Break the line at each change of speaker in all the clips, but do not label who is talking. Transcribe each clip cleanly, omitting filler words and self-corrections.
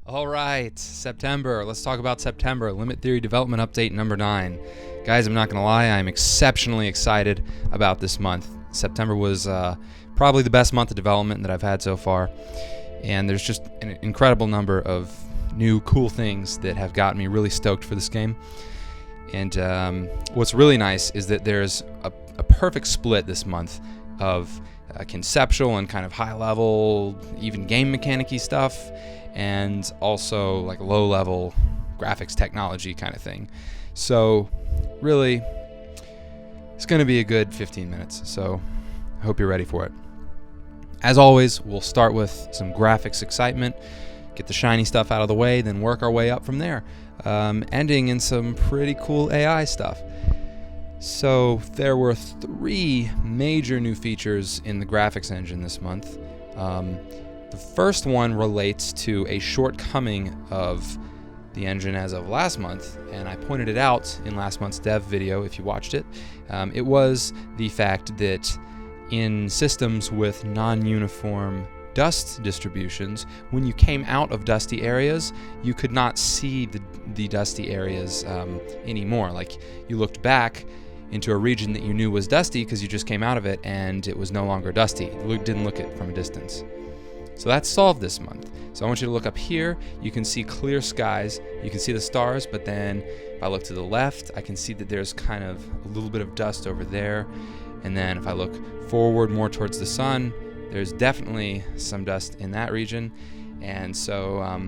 All right, September. Let's talk about September. Limit Theory Development Update number 9. Guys, I'm not going to lie, I'm exceptionally excited about this month. September was probably the best month of development that I've had so far. And there's just an incredible number of new cool things that have gotten me really stoked for this game. And what's really nice is that there's a perfect split this month of conceptual and kind of high level, even game mechanic-y stuff, and also like low level graphics technology kind of thing. So really, it's going to be a good 15 minutes. So I hope you're ready for it. As always, we'll start with some graphics excitement, get the shiny stuff out of the way, then work our way up from there, ending in some pretty cool AI stuff. So there were 3 major new features in the graphics engine this month. The first one relates to a shortcoming of the engine as of last month, and I pointed it out in last month's dev video if you watched it. It was the fact that in systems with non-uniform dust distributions, when you came out of dusty areas, you could not see the dusty areas anymore. Like, you looked back into a region that you knew was dusty because you just came out of it and it was no longer dusty. You didn't look at it from a distance. So that's solved this month. So I want you to look up here. You can see clear skies. You can see the stars, but then if I look to the left, I can see that there's kind of a little bit of dust over there. And then if I look forward more towards the sun, there's definitely some dust in that region. And so,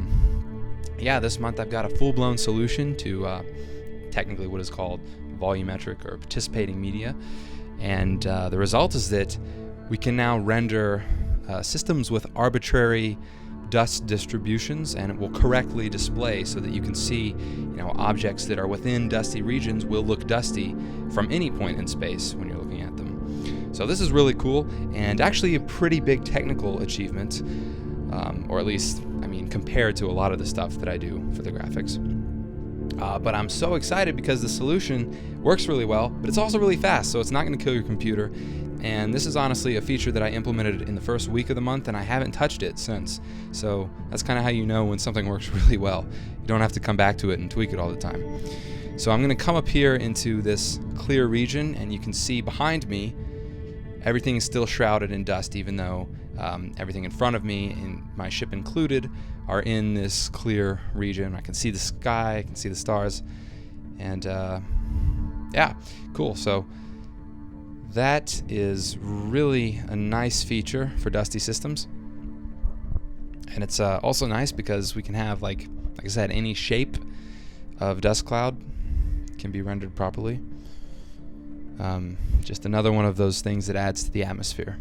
yeah, this month I've got a full-blown solution to technically what is called volumetric or participating media. And the result is that we can now render systems with arbitrary dust distributions, and it will correctly display so that you can see, objects that are within dusty regions will look dusty from any point in space when you're looking at them. So this is really cool, and actually a pretty big technical achievement, or at least, compared to a lot of the stuff that I do for the graphics. But I'm so excited because the solution works really well, but it's also really fast, so it's not going to kill your computer. And this is honestly a feature that I implemented in the first week of the month, and I haven't touched it since. So that's kind of how you know when something works really well. You don't have to come back to it and tweak it all the time. So I'm going to come up here into this clear region, and you can see behind me, everything is still shrouded in dust, even though everything in front of me, and my ship included, are in this clear region. I can see the sky, I can see the stars, and yeah, cool. So that is really a nice feature for dusty systems. And it's also nice because we can have, like I said, any shape of dust cloud can be rendered properly. Just another one of those things that adds to the atmosphere.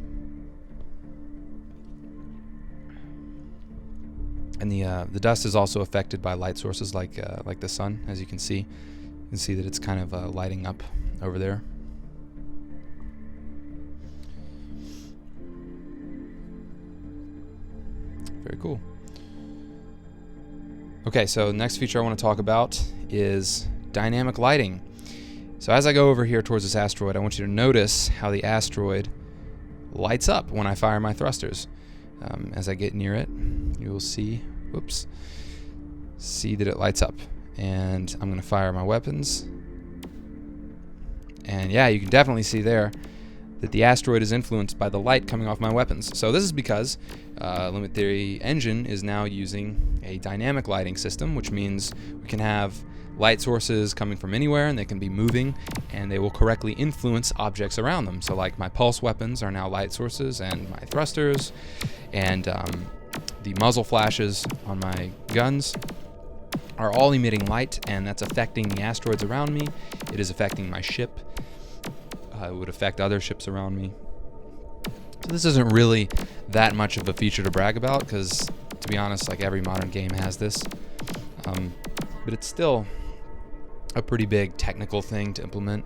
And the dust is also affected by light sources like the sun, as you can see. You can see that it's kind of lighting up over there. Very cool. Okay, so next feature I want to talk about is dynamic lighting. So as I go over here towards this asteroid, I want you to notice how the asteroid lights up when I fire my thrusters. As I get near it, you will see that it lights up. And I'm going to fire my weapons. And yeah, you can definitely see there that the asteroid is influenced by the light coming off my weapons. So this is because Limit Theory Engine is now using a dynamic lighting system, which means we can have light sources coming from anywhere, and they can be moving, and they will correctly influence objects around them. So like my pulse weapons are now light sources, and my thrusters, and the muzzle flashes on my guns are all emitting light, and that's affecting the asteroids around me. It is affecting my ship. It would affect other ships around me. So this isn't really that much of a feature to brag about, because to be honest, like every modern game has this. But it's still a pretty big technical thing to implement,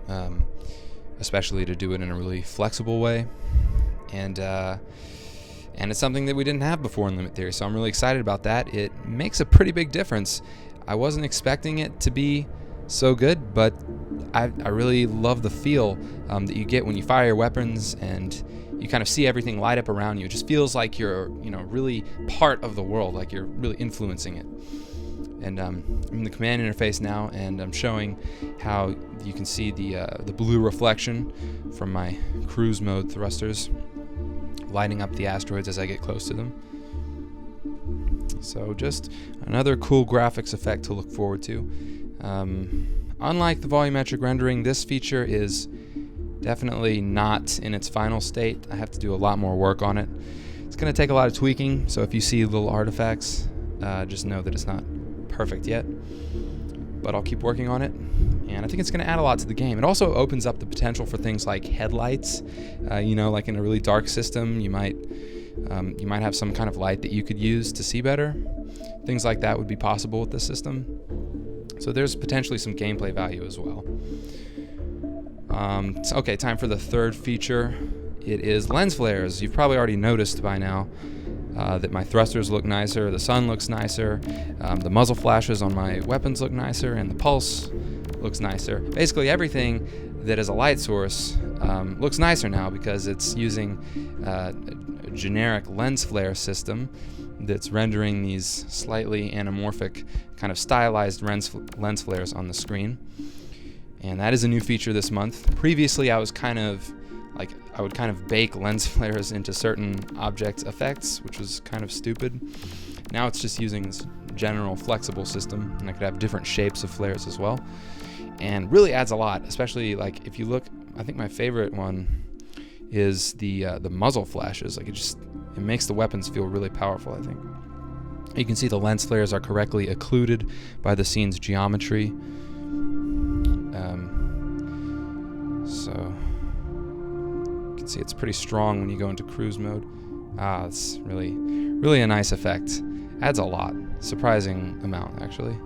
especially to do it in a really flexible way. And it's something that we didn't have before in Limit Theory, so I'm really excited about that. It makes a pretty big difference. I wasn't expecting it to be so good, but I really love the feel that you get when you fire your weapons and you kind of see everything light up around you. It just feels like you're, really part of the world, like you're really influencing it. And I'm in the command interface now, and I'm showing how you can see the blue reflection from my cruise mode thrusters lighting up the asteroids as I get close to them. So just another cool graphics effect to look forward to. Unlike the volumetric rendering, this feature is definitely not in its final state. I have to do a lot more work on it. It's going to take a lot of tweaking, so if you see little artifacts, just know that it's not perfect yet. But I'll keep working on it, and I think it's going to add a lot to the game. It also opens up the potential for things like headlights. Like in a really dark system, you might have some kind of light that you could use to see better. Things like that would be possible with this system. So there's potentially some gameplay value as well. Okay, time for the third feature. It is lens flares. You've probably already noticed by now that my thrusters look nicer, the sun looks nicer, the muzzle flashes on my weapons look nicer, and the pulse looks nicer. Basically everything that is a light source looks nicer now because it's using a generic lens flare system that's rendering these slightly anamorphic, kind of stylized lens flares on the screen. And that is a new feature this month. Previously, I would kind of bake lens flares into certain object effects, which was kind of stupid. Now it's just using this general flexible system, and I could have different shapes of flares as well. And really adds a lot, especially like if you look, I think my favorite one is the muzzle flashes. Like it makes the weapons feel really powerful, I think. You can see the lens flares are correctly occluded by the scene's geometry. So you can see it's pretty strong when you go into cruise mode. It's really a nice effect. Adds a lot. Surprising amount, actually.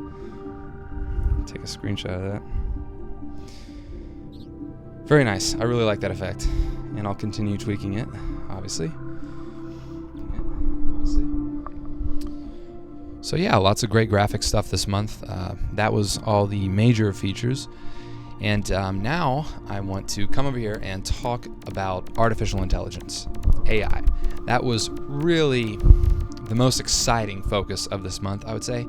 Take a screenshot of that. Very nice. I really like that effect. And I'll continue tweaking it, obviously. So yeah, lots of great graphic stuff this month. That was all the major features. And now I want to come over here and talk about artificial intelligence, AI. That was really the most exciting focus of this month, I would say,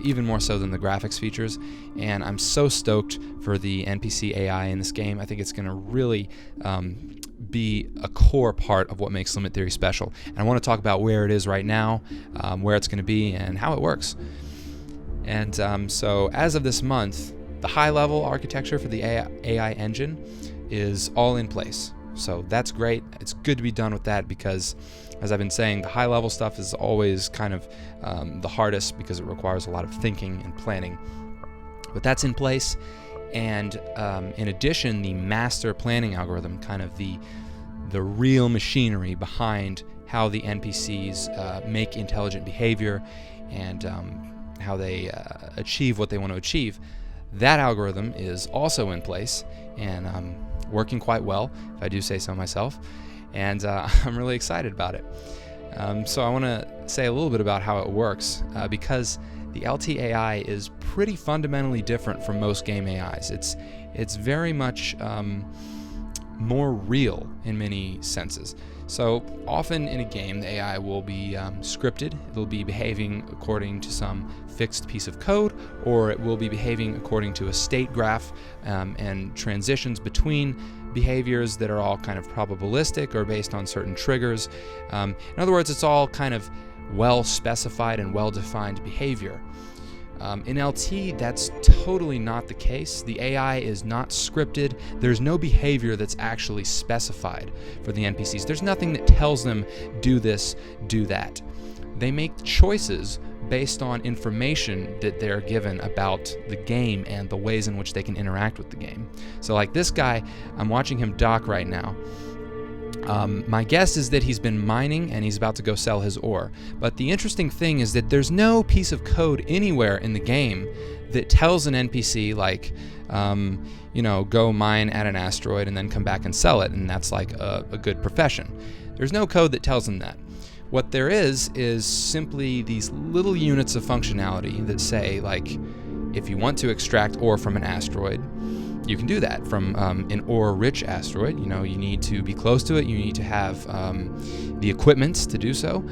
even more so than the graphics features. And I'm so stoked for the NPC AI in this game. I think it's going to really be a core part of what makes Limit Theory special. And I want to talk about where it is right now, where it's going to be, and how it works. And so as of this month, the high-level architecture for the AI engine is all in place. So that's great. It's good to be done with that because, as I've been saying, the high-level stuff is always kind of the hardest because it requires a lot of thinking and planning. But that's in place. And in addition, the master planning algorithm, kind of the real machinery behind how the NPCs make intelligent behavior and how they achieve what they want to achieve, that algorithm is also in place and working quite well, if I do say so myself, and I'm really excited about it. So I want to say a little bit about how it works because the LTAI is pretty fundamentally different from most game AIs. It's very much more real in many senses. So often in a game, the AI will be scripted. It'll be behaving according to some fixed piece of code, or it will be behaving according to a state graph and transitions between behaviors that are all kind of probabilistic or based on certain triggers. In other words, it's all kind of well-specified and well-defined behavior. In LT, that's totally not the case. The AI is not scripted. There's no behavior that's actually specified for the NPCs. There's nothing that tells them, do this, do that. They make choices based on information that they're given about the game and the ways in which they can interact with the game. So like this guy, I'm watching him dock right now. My guess is that he's been mining and he's about to go sell his ore. But the interesting thing is that there's no piece of code anywhere in the game that tells an NPC like, go mine at an asteroid and then come back and sell it, and that's like a good profession. There's no code that tells them that. What there is simply these little units of functionality that say, like, if you want to extract ore from an asteroid, you can do that from an ore-rich asteroid. You need to be close to it. You need to have the equipment to do so.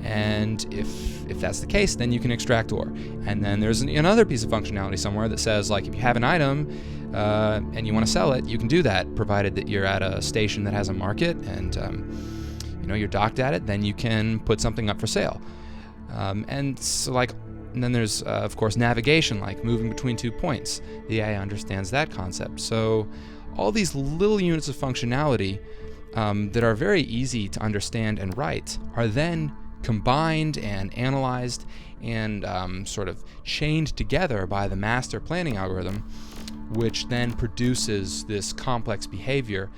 And if that's the case, then you can extract ore. And then there's another piece of functionality somewhere that says, like, if you have an item and you want to sell it, you can do that, provided that you're at a station that has a market and you're docked at it. Then you can put something up for sale. And then there's of course navigation, like moving between 2 points. The AI understands that concept. So all these little units of functionality that are very easy to understand and write are then combined and analyzed and sort of chained together by the master planning algorithm, which then produces this complex behavior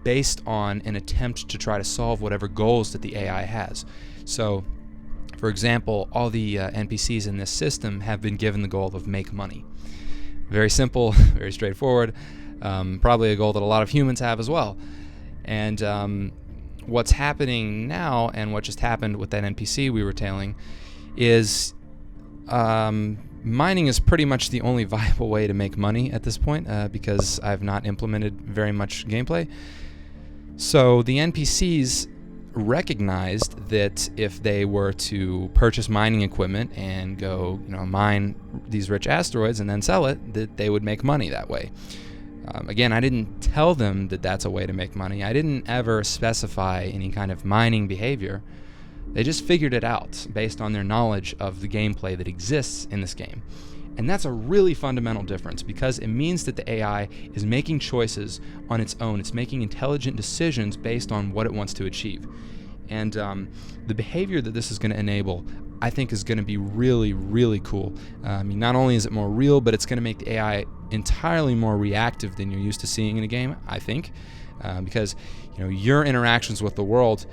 based on an attempt to try to solve whatever goals that the AI has. So, for example, all the NPCs in this system have been given the goal of make money. Very simple, very straightforward, probably a goal that a lot of humans have as well. And what's happening now, and what just happened with that NPC we were tailing, is mining is pretty much the only viable way to make money at this point, because I've not implemented very much gameplay. So the NPCs recognized that if they were to purchase mining equipment and go, mine these rich asteroids and then sell it, that they would make money that way. Again, I didn't tell them that that's a way to make money. I didn't ever specify any kind of mining behavior. They just figured it out based on their knowledge of the gameplay that exists in this game. And that's a really fundamental difference, because it means that the AI is making choices on its own. It's making intelligent decisions based on what it wants to achieve. And the behavior that this is going to enable, I think, is going to be really, really cool. Not only is it more real, but it's going to make the AI entirely more reactive than you're used to seeing in a game, I think, because your interactions with the world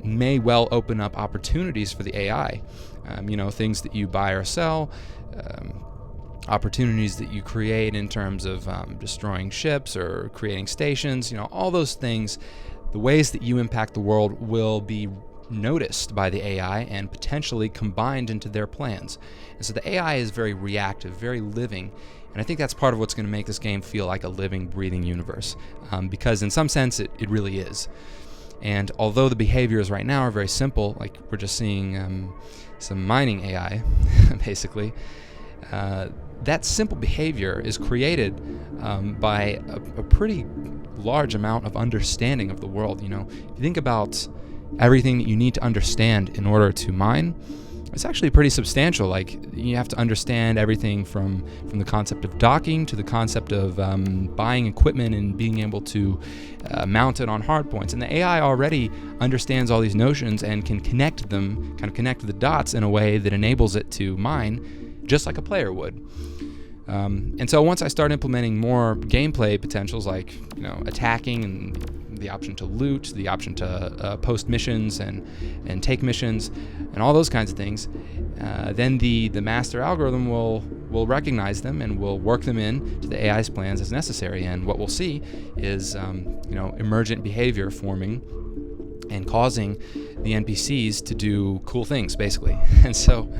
may well open up opportunities for the AI. Things that you buy or sell, opportunities that you create in terms of destroying ships or creating stations, all those things. The ways that you impact the world will be noticed by the AI and potentially combined into their plans. And so the AI is very reactive, very living, and I think that's part of what's going to make this game feel like a living, breathing universe, because in some sense it really is. And although the behaviors right now are very simple, like we're just seeing some mining AI, basically, that simple behavior is created by a pretty large amount of understanding of the world. If you think about everything that you need to understand in order to mine, it's actually pretty substantial. Like, you have to understand everything from the concept of docking to the concept of buying equipment and being able to mount it on hard points. And the AI already understands all these notions and can connect the dots in a way that enables it to mine just like a player would. And so once I start implementing more gameplay potentials, like attacking and the option to loot, the option to post missions and take missions, and all those kinds of things, then the master algorithm will recognize them and will work them in to the AI's plans as necessary. And what we'll see is emergent behavior forming and causing the NPCs to do cool things, basically. And so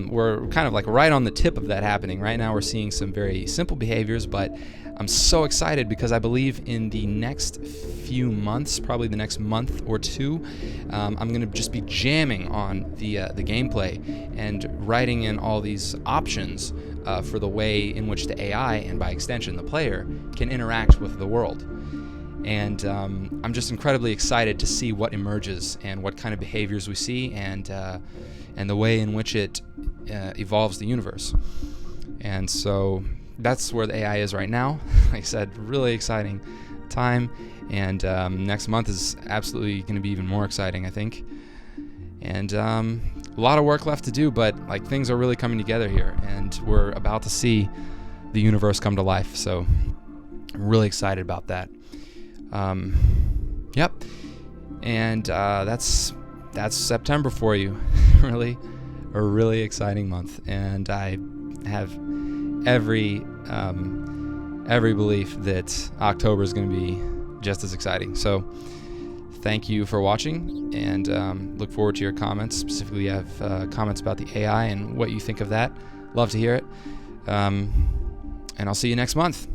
we're kind of like right on the tip of that happening. Right now we're seeing some very simple behaviors, but I'm so excited because I believe in the next few months, probably the next month or two, I'm going to just be jamming on the gameplay and writing in all these options for the way in which the AI, and by extension the player, can interact with the world. And I'm just incredibly excited to see what emerges and what kind of behaviors we see, and the way in which it evolves the universe. And so that's where the AI is right now. Like I said, really exciting time, and next month is absolutely going to be even more exciting, I think. And a lot of work left to do, but like things are really coming together here, and we're about to see the universe come to life. So I'm really excited about that. Yep. And that's September for you. Really, a really exciting month, and I have every belief that October is going to be just as exciting. So thank you for watching, and look forward to your comments. Specifically, you have comments about the AI and what you think of that. Love to hear it. And and I'll see you next month.